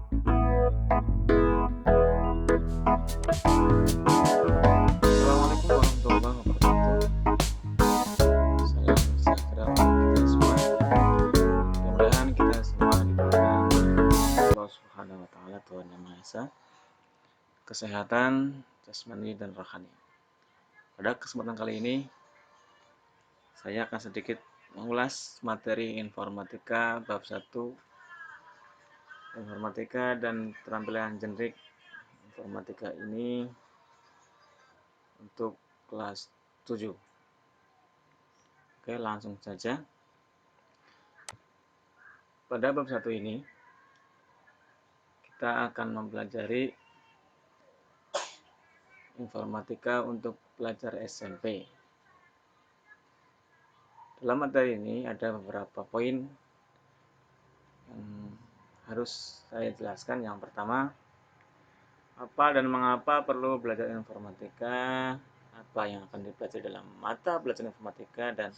Assalamualaikum warahmatullahi wabarakatuh. Salam sejahtera untuk kita semua. Mudah-mudahan kita semua diberikan Allah Subhanahu wa taala, Tuhan Yang Maha Esa, kesehatan jasmani dan rohani. Pada kesempatan kali ini saya akan sedikit mengulas materi informatika bab 1, informatika dan keterampilan generik informatika ini untuk kelas 7. Oke, langsung saja. Pada bab 1 ini kita akan mempelajari informatika untuk pelajar SMP. Dalam materi ini ada beberapa poin yang harus saya jelaskan. Yang pertama, apa dan mengapa perlu belajar informatika, apa yang akan dipelajari dalam mata pelajaran informatika dan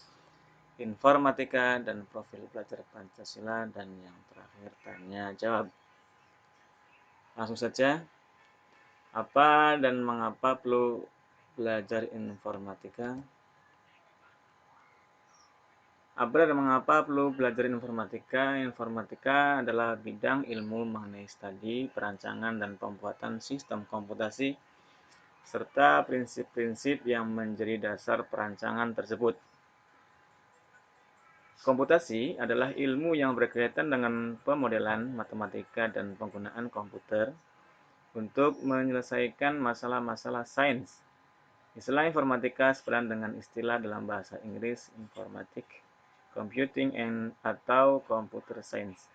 informatika, dan profil pelajar Pancasila, dan yang terakhir tanya jawab. Langsung saja, apa dan mengapa perlu belajar informatika? Apa dan mengapa perlu belajar informatika? Informatika adalah bidang ilmu mengenai studi, perancangan, dan pembuatan sistem komputasi, serta prinsip-prinsip yang menjadi dasar perancangan tersebut. Komputasi adalah ilmu yang berkaitan dengan pemodelan matematika dan penggunaan komputer untuk menyelesaikan masalah-masalah sains. Istilah informatika sepadan dengan istilah dalam bahasa Inggris informatics, computing, atau computer science.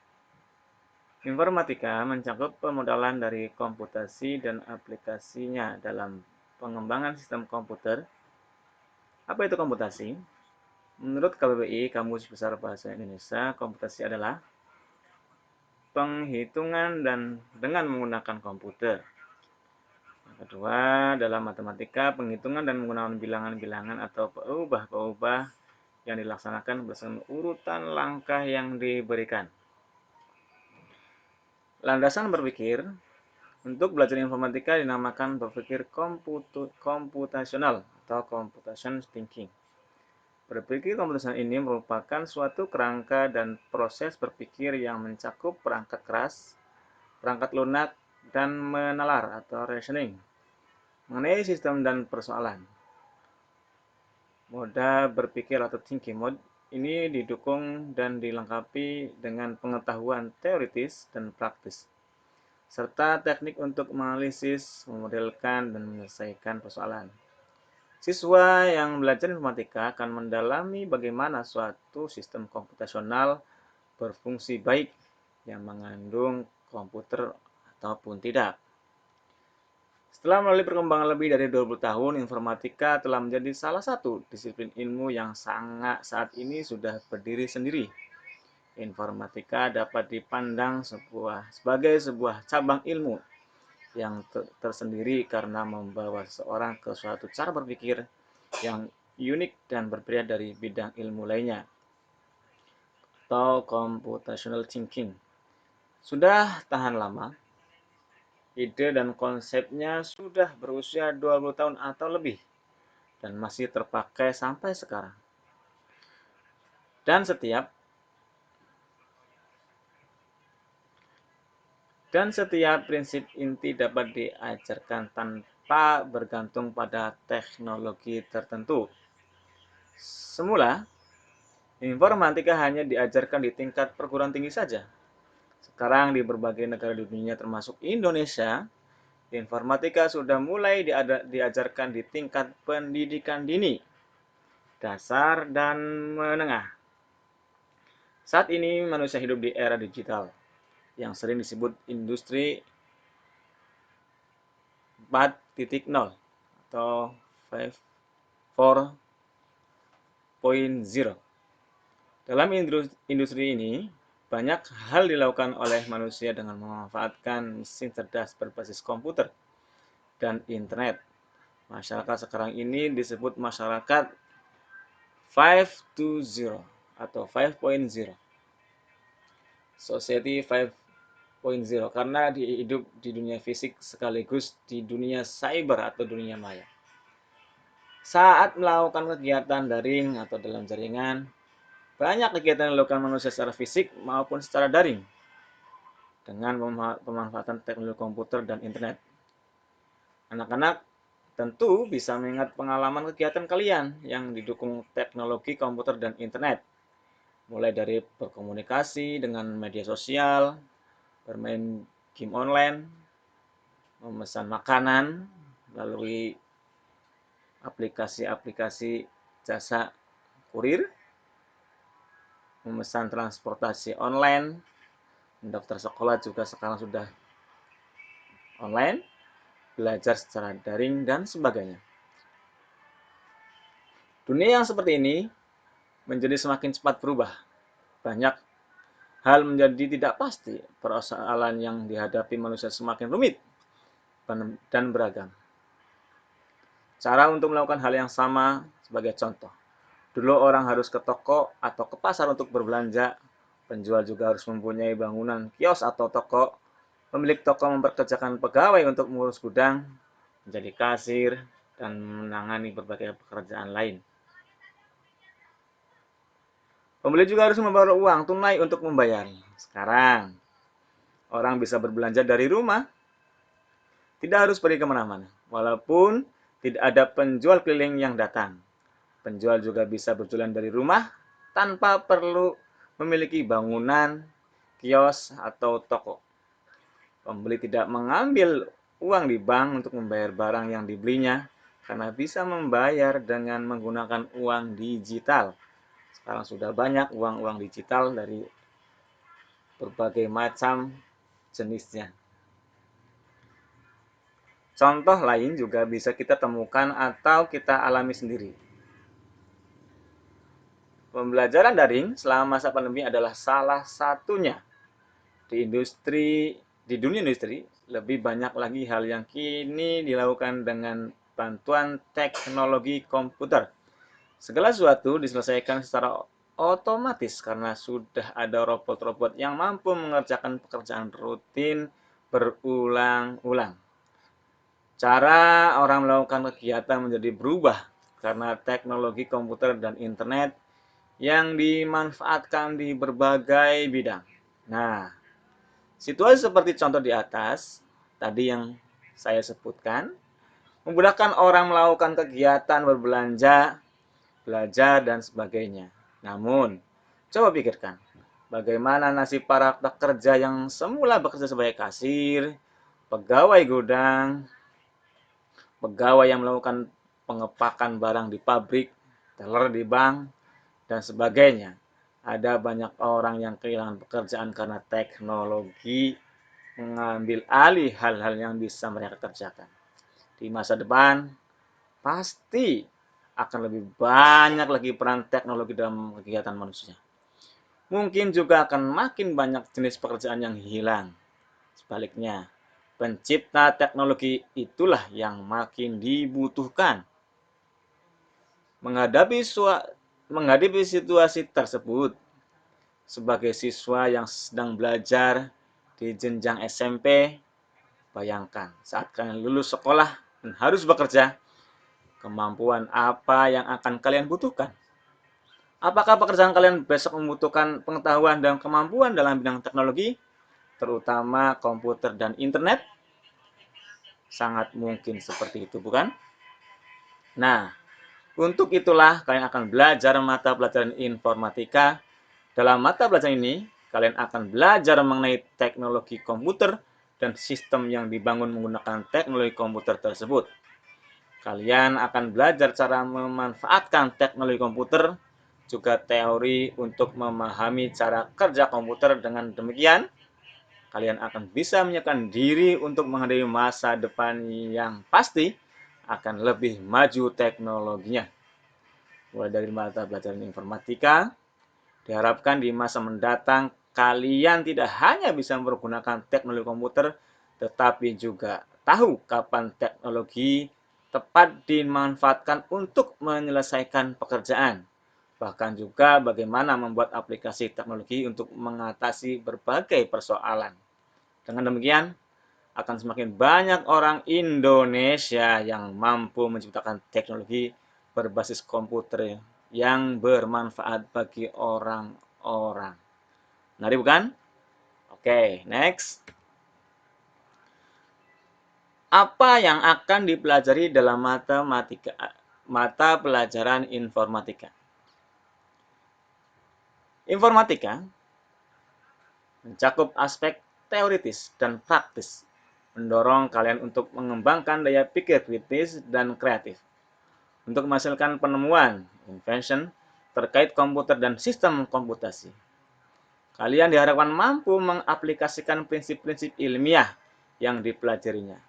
Informatika mencakup pemodelan dari komputasi dan aplikasinya dalam pengembangan sistem komputer. Apa itu komputasi? Menurut KBBI, Kamus Besar Bahasa Indonesia, komputasi adalah penghitungan dan dengan menggunakan komputer. Yang kedua, dalam matematika, penghitungan dan menggunakan bilangan-bilangan atau peubah-peubah yang dilaksanakan berdasarkan urutan langkah yang diberikan. Landasan berpikir untuk belajar informatika dinamakan berpikir komputasional atau computation thinking. Berpikir komputasional ini merupakan suatu kerangka dan proses berpikir yang mencakup perangkat keras, perangkat lunak, dan menalar atau reasoning mengenai sistem dan persoalan. Moda berpikir atau thinking mode ini didukung dan dilengkapi dengan pengetahuan teoritis dan praktis, serta teknik untuk menganalisis, memodelkan, dan menyelesaikan persoalan. Siswa yang belajar informatika akan mendalami bagaimana suatu sistem komputasional berfungsi baik yang mengandung komputer ataupun tidak. Setelah melalui perkembangan lebih dari 20 tahun, informatika telah menjadi salah satu disiplin ilmu yang saat ini sudah berdiri sendiri. Informatika dapat dipandang sebagai sebuah cabang ilmu yang tersendiri karena membawa seseorang ke suatu cara berpikir yang unik dan berbeda dari bidang ilmu lainnya, atau computational thinking. Sudah tahan lama, ide dan konsepnya sudah berusia 20 tahun atau lebih dan masih terpakai sampai sekarang. Dan setiap prinsip inti dapat diajarkan tanpa bergantung pada teknologi tertentu. Semula, informatika hanya diajarkan di tingkat perguruan tinggi saja. Sekarang di berbagai negara di dunia termasuk Indonesia, informatika sudah mulai diajarkan di tingkat pendidikan dini, dasar, dan menengah. Saat ini manusia hidup di era digital yang sering disebut industri 4.0 atau 4.0. Dalam industri ini, banyak hal dilakukan oleh manusia dengan memanfaatkan mesin cerdas berbasis komputer dan internet. Masyarakat sekarang ini disebut masyarakat 5.0 atau 5.0. Society 5.0. karena hidup di dunia fisik sekaligus di dunia cyber atau dunia maya. Saat melakukan kegiatan daring atau dalam jaringan, banyak kegiatan yang dilakukan manusia secara fisik maupun secara daring dengan pemanfaatan teknologi komputer dan internet. Anak-anak tentu bisa mengingat pengalaman kegiatan kalian yang didukung teknologi komputer dan internet, mulai dari berkomunikasi dengan media sosial, bermain game online, memesan makanan melalui aplikasi-aplikasi jasa kurir, memesan transportasi online, mendaftar sekolah juga sekarang sudah online, belajar secara daring, dan sebagainya. Dunia yang seperti ini menjadi semakin cepat berubah. Banyak hal menjadi tidak pasti, persoalan yang dihadapi manusia semakin rumit dan beragam. Cara untuk melakukan hal yang sama sebagai contoh. Dulu orang harus ke toko atau ke pasar untuk berbelanja. Penjual juga harus mempunyai bangunan kios atau toko. Pemilik toko memperkerjakan pegawai untuk mengurus gudang, menjadi kasir, dan menangani berbagai pekerjaan lain. Pembeli juga harus membawa uang tunai untuk membayar. Sekarang, orang bisa berbelanja dari rumah, tidak harus pergi kemana-mana. Walaupun tidak ada penjual keliling yang datang. Penjual juga bisa berjualan dari rumah tanpa perlu memiliki bangunan, kios, atau toko. Pembeli tidak mengambil uang di bank untuk membayar barang yang dibelinya karena bisa membayar dengan menggunakan uang digital. Sekarang sudah banyak uang-uang digital dari berbagai macam jenisnya. Contoh lain juga bisa kita temukan atau kita alami sendiri. Pembelajaran daring selama masa pandemi adalah salah satunya. Di dunia industri, lebih banyak lagi hal yang kini dilakukan dengan bantuan teknologi komputer. Segala sesuatu diselesaikan secara otomatis karena sudah ada robot-robot yang mampu mengerjakan pekerjaan rutin berulang-ulang. Cara orang melakukan kegiatan menjadi berubah karena teknologi komputer dan internet yang dimanfaatkan di berbagai bidang. Nah, situasi seperti contoh di atas, tadi yang saya sebutkan, memudahkan orang melakukan kegiatan berbelanja, belajar, dan sebagainya. Namun, coba pikirkan, bagaimana nasib para pekerja yang semula bekerja sebagai kasir, pegawai gudang, pegawai yang melakukan pengepakan barang di pabrik, teller di bank, dan sebagainya. Ada banyak orang yang kehilangan pekerjaan karena teknologi mengambil alih hal-hal yang bisa mereka kerjakan. Di masa depan, pasti akan lebih banyak lagi peran teknologi dalam kegiatan manusia. Mungkin juga akan makin banyak jenis pekerjaan yang hilang. Sebaliknya, pencipta teknologi itulah yang makin dibutuhkan. Menghadapi situasi tersebut, sebagai siswa yang sedang belajar di jenjang SMP, bayangkan saat kalian lulus sekolah dan harus bekerja, kemampuan apa yang akan kalian butuhkan? Apakah pekerjaan kalian besok membutuhkan pengetahuan dan kemampuan dalam bidang teknologi, terutama komputer dan internet? Sangat mungkin seperti itu, bukan? Nah, untuk itulah kalian akan belajar mata pelajaran informatika. Dalam mata pelajaran ini, kalian akan belajar mengenai teknologi komputer dan sistem yang dibangun menggunakan teknologi komputer tersebut. Kalian akan belajar cara memanfaatkan teknologi komputer, juga teori untuk memahami cara kerja komputer. Dengan demikian, kalian akan bisa menyiapkan diri untuk menghadapi masa depan yang pasti akan lebih maju teknologinya. Mulai dari mata pelajaran informatika, diharapkan di masa mendatang kalian tidak hanya bisa menggunakan teknologi komputer, tetapi juga tahu kapan teknologi tepat dimanfaatkan untuk menyelesaikan pekerjaan. Bahkan juga bagaimana membuat aplikasi teknologi untuk mengatasi berbagai persoalan. Dengan demikian, akan semakin banyak orang Indonesia yang mampu menciptakan teknologi berbasis komputer yang bermanfaat bagi orang-orang. Menarik bukan? Oke, next. Apa yang akan dipelajari dalam mata pelajaran informatika? Informatika mencakup aspek teoritis dan praktis, mendorong kalian untuk mengembangkan daya pikir kritis dan kreatif, untuk menghasilkan penemuan, invention, terkait komputer dan sistem komputasi. Kalian diharapkan mampu mengaplikasikan prinsip-prinsip ilmiah yang dipelajarinya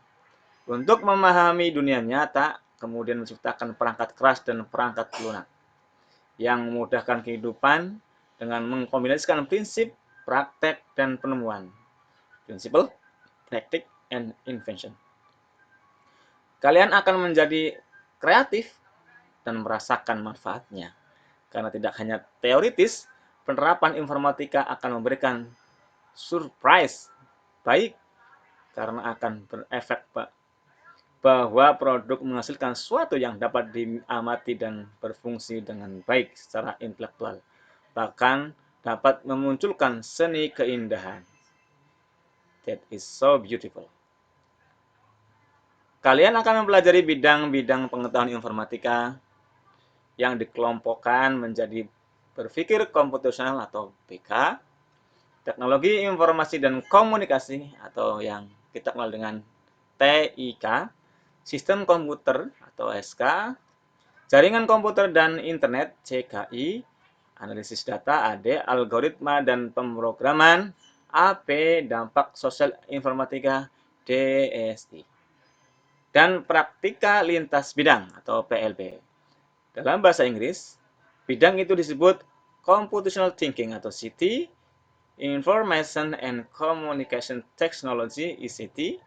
untuk memahami dunia nyata, kemudian menciptakan perangkat keras dan perangkat lunak yang memudahkan kehidupan dengan mengkombinasikan prinsip, praktek, dan penemuan. Principle, practice, and invention. Kalian akan menjadi kreatif dan merasakan manfaatnya. Karena tidak hanya teoritis, penerapan informatika akan memberikan surprise baik karena akan berefek bahwa produk menghasilkan sesuatu yang dapat diamati dan berfungsi dengan baik secara intelektual. Bahkan dapat memunculkan seni keindahan. That is so beautiful. Kalian akan mempelajari bidang-bidang pengetahuan informatika yang dikelompokkan menjadi berpikir komputasional atau BK, teknologi informasi dan komunikasi atau yang kita kenal dengan TIK, sistem komputer atau SK, jaringan komputer dan internet CKI, analisis data AD, algoritma dan pemrograman AP, dampak sosial informatika DSI, dan praktika lintas bidang atau PLB. Dalam bahasa Inggris, bidang itu disebut Computational Thinking atau CT, Information and Communication Technology ICT,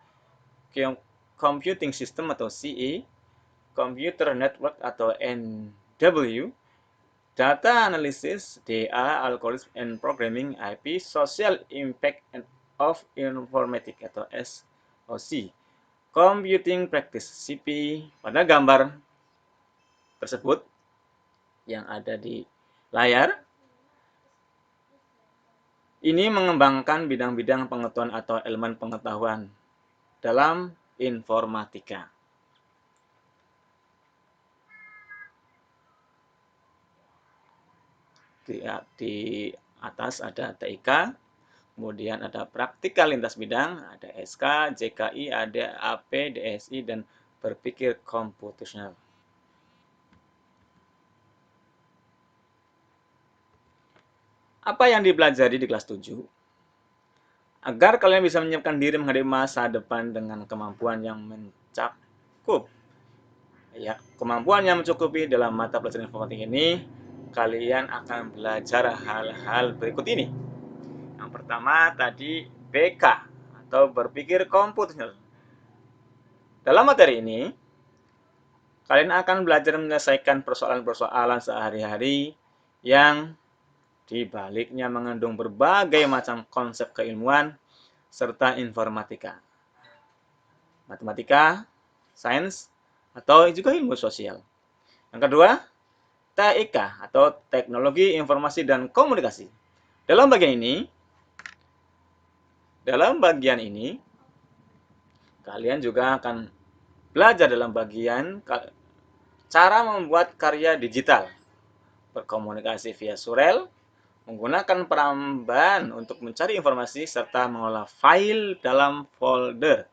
Computing System atau CE, Computer Network atau NW, Data Analysis DA, Algorithm and Programming IP, Social Impact of Informatics atau SOC, Computing Practice CP. Pada gambar tersebut yang ada di layar, ini mengembangkan bidang-bidang pengetahuan atau elemen pengetahuan dalam informatika. Di atas ada TIK, kemudian ada praktika lintas bidang, ada SK, JKI, ada AP, DSI, dan berpikir komputasional. Apa yang dipelajari di kelas 7? Agar kalian bisa menyiapkan diri menghadapi masa depan dengan kemampuan yang mencakup. Ya, kemampuan yang mencukupi dalam mata pelajaran informatika ini, kalian akan belajar hal-hal berikut ini. Yang pertama tadi BK atau berpikir komputasional. Dalam materi ini, kalian akan belajar menyelesaikan persoalan-persoalan sehari-hari yang di baliknya mengandung berbagai macam konsep keilmuan serta informatika, matematika, sains, atau juga ilmu sosial. Yang kedua, TIK atau Teknologi Informasi dan Komunikasi. Dalam bagian ini, kalian juga akan belajar dalam bagian cara membuat karya digital, berkomunikasi via surel, menggunakan peramban untuk mencari informasi, serta mengolah file dalam folder.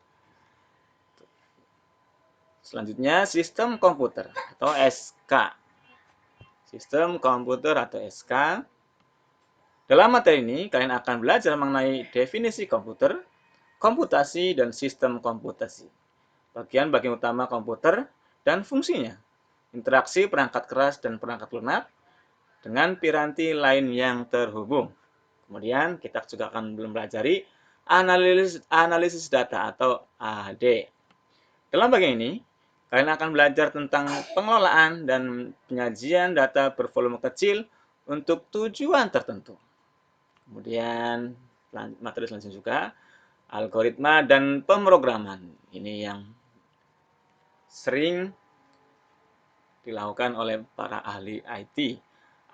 Selanjutnya, sistem komputer atau SK. Sistem komputer atau SK. Dalam materi ini, kalian akan belajar mengenai definisi komputer, komputasi, dan sistem komputasi. Bagian-bagian utama komputer dan fungsinya, interaksi perangkat keras dan perangkat lunak dengan piranti lain yang terhubung. Kemudian kita juga akan mempelajari analisis data atau AD. Dalam bagian ini, kalian akan belajar tentang pengelolaan dan penyajian data bervolume kecil untuk tujuan tertentu. Kemudian materi selanjutnya juga Algoritma dan pemrograman. Ini yang sering dilakukan oleh para ahli IT.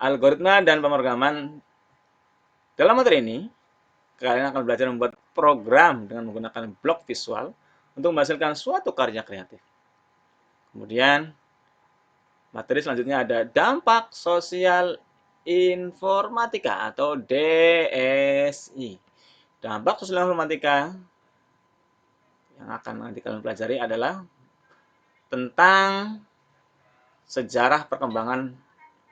Algoritma dan pemrograman. Dalam materi ini, kalian akan belajar membuat program dengan menggunakan blok visual untuk menghasilkan suatu karya kreatif. Kemudian, materi selanjutnya ada dampak sosial informatika atau DSI. Dampak sosial informatika yang akan nanti kalian pelajari adalah tentang sejarah perkembangan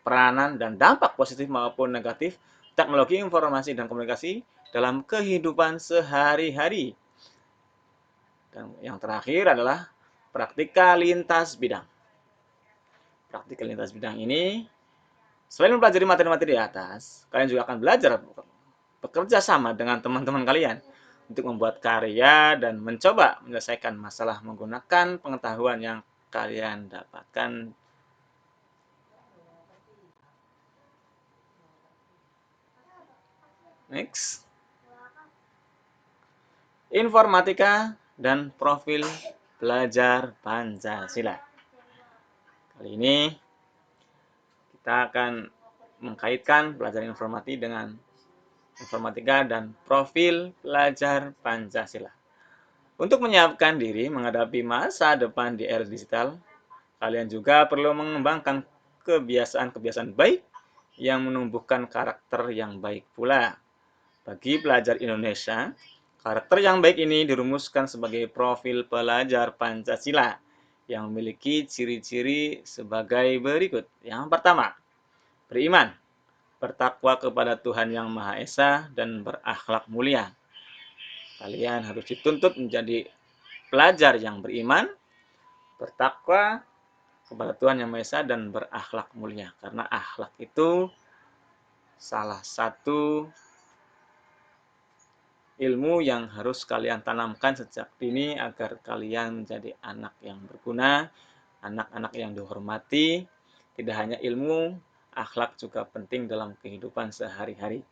peranan dan dampak positif maupun negatif teknologi informasi dan komunikasi dalam kehidupan sehari-hari. Dan yang terakhir adalah praktika lintas bidang. Praktika lintas bidang ini, selain mempelajari materi-materi di atas, kalian juga akan belajar bekerja sama dengan teman-teman kalian untuk membuat karya dan mencoba menyelesaikan masalah menggunakan pengetahuan yang kalian dapatkan. Next. Informatika dan profil belajar Pancasila. Kali ini kita akan mengkaitkan pelajaran informatika dan profil belajar Pancasila. Untuk menyiapkan diri menghadapi masa depan di era digital, kalian juga perlu mengembangkan kebiasaan-kebiasaan baik yang menumbuhkan karakter yang baik pula. Bagi pelajar Indonesia, karakter yang baik ini dirumuskan sebagai profil pelajar Pancasila yang memiliki ciri-ciri sebagai berikut. Yang pertama, beriman, bertakwa kepada Tuhan Yang Maha Esa, dan berakhlak mulia. Kalian harus dituntut menjadi pelajar yang beriman, bertakwa kepada Tuhan Yang Maha Esa, dan berakhlak mulia. Karena akhlak itu salah satu ilmu yang harus kalian tanamkan sejak dini agar kalian menjadi anak yang berguna, anak-anak yang dihormati. Tidak hanya ilmu, akhlak juga penting dalam kehidupan sehari-hari.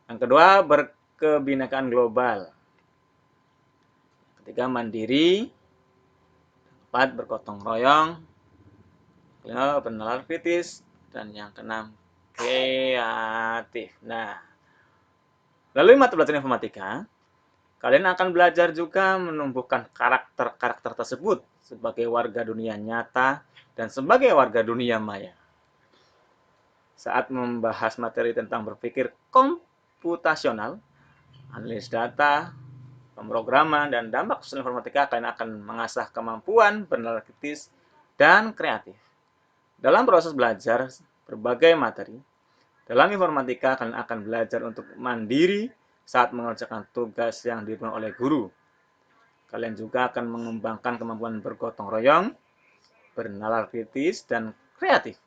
Yang kedua, berkebinekaan global. Ketiga, mandiri. Empat, bergotong royong. Kelima, bernalar kritis. Dan yang keenam, kreatif. Nah, lalu mata pelajaran informatika, kalian akan belajar juga menumbuhkan karakter-karakter tersebut sebagai warga dunia nyata dan sebagai warga dunia maya. Saat membahas materi tentang berpikir komputasional, analisis data, pemrograman, dan dampak sosial informatika, kalian akan mengasah kemampuan bernalar kritis dan kreatif. Dalam proses belajar berbagai materi, dalam informatika kalian akan belajar untuk mandiri saat mengerjakan tugas yang diberikan oleh guru. Kalian juga akan mengembangkan kemampuan bergotong royong, bernalar kritis, dan kreatif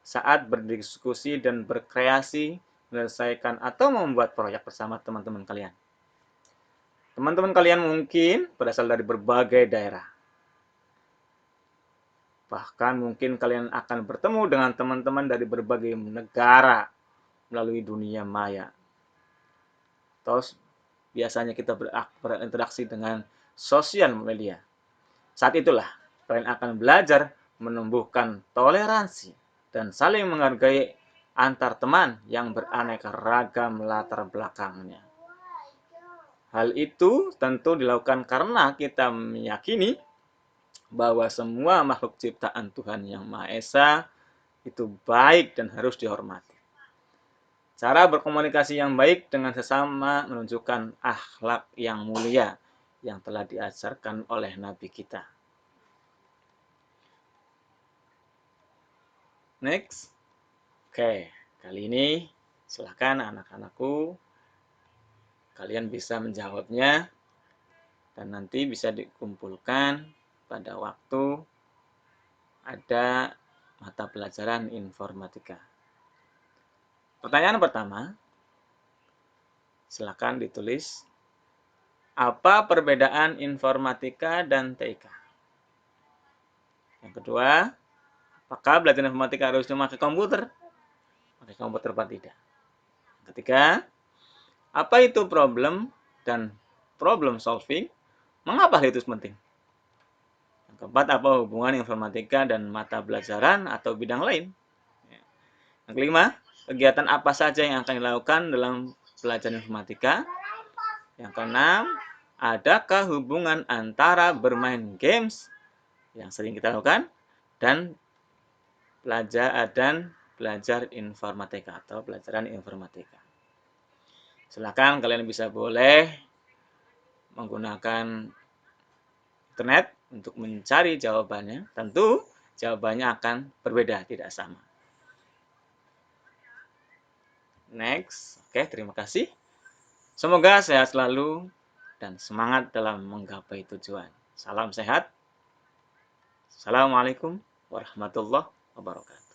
saat berdiskusi dan berkreasi, menyelesaikan atau membuat proyek bersama teman-teman kalian. Teman-teman kalian mungkin berasal dari berbagai daerah. Bahkan mungkin kalian akan bertemu dengan teman-teman dari berbagai negara melalui dunia maya. Terus biasanya kita berinteraksi dengan sosial media. Saat itulah kalian akan belajar menumbuhkan toleransi dan saling menghargai antar teman yang beraneka ragam latar belakangnya. Hal itu tentu dilakukan karena kita meyakini bahwa semua makhluk ciptaan Tuhan Yang Maha Esa itu baik dan harus dihormati. Cara berkomunikasi yang baik dengan sesama menunjukkan akhlak yang mulia yang telah diajarkan oleh Nabi kita. Next. Oke, kali ini silakan anak-anakku, kalian bisa menjawabnya dan nanti bisa dikumpulkan pada waktu ada mata pelajaran informatika. Pertanyaan pertama, silakan ditulis, apa perbedaan informatika dan TIK? Yang kedua, apakah belajar informatika harus memakai komputer? Pakai komputer apa tidak? Yang ketiga, apa itu problem dan problem solving. Mengapa hal itu penting? Yang keempat, apa hubungan informatika dan mata pelajaran atau bidang lain? Yang kelima, kegiatan apa saja yang akan dilakukan dalam pelajaran informatika? Yang keenam, adakah hubungan antara bermain games yang sering kita lakukan dan belajar informatika atau pelajaran informatika? Silakan kalian boleh menggunakan internet untuk mencari jawabannya. Tentu jawabannya akan berbeda, tidak sama. Next. Oke, terima kasih. Semoga sehat selalu dan semangat dalam menggapai tujuan. Salam sehat. Assalamualaikum warahmatullahi wabarakatuh.